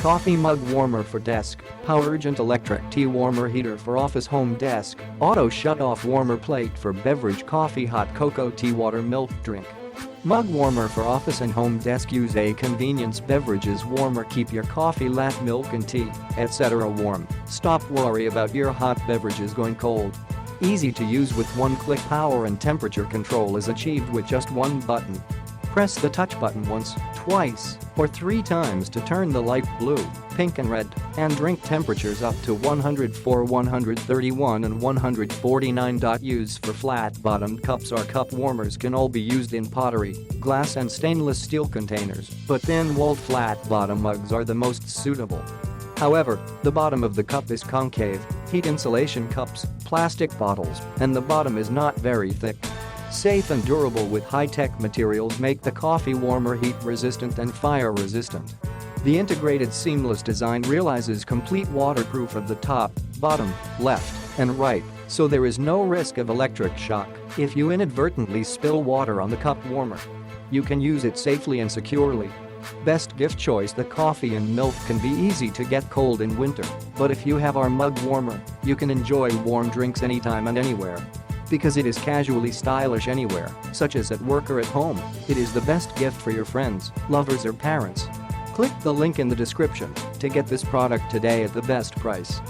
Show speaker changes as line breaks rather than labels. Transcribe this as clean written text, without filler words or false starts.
Coffee mug warmer for desk, POWERGIANT electric tea warmer heater for office home desk, auto shut-off warmer plate for beverage coffee hot cocoa tea water milk drink. Mug warmer for office and home desk. Use a convenience Beverages Warmer. Keep your coffee, latte, milk and tea, etc. warm. Stop worry about your hot beverages going cold. Easy to use with one click. Power and temperature control is achieved with just one button. Press the touch button once, twice, or 3 times to turn the light blue, pink and red, and drink temperatures up to 104, 131 and 149. Use for flat-bottomed cups or cup warmers can all be used in pottery, glass and stainless steel containers, but thin-walled flat-bottom mugs are the most suitable. However, the bottom of the cup is concave, heat insulation cups, plastic bottles, and the bottom is not very thick. Safe and durable with high-tech materials make the coffee warmer heat-resistant and fire-resistant. The integrated seamless design realizes complete waterproof of the top, bottom, left, and right, so there is no risk of electric shock if you inadvertently spill water on the cup warmer. You can use it safely and securely. Best gift choice. The coffee and milk can be easy to get cold in winter, but if you have our mug warmer, you can enjoy warm drinks anytime and anywhere. Because it is casually stylish anywhere, such as at work or at home, it is the best gift for your friends, lovers or parents. Click the link in the description to get this product today at the best price.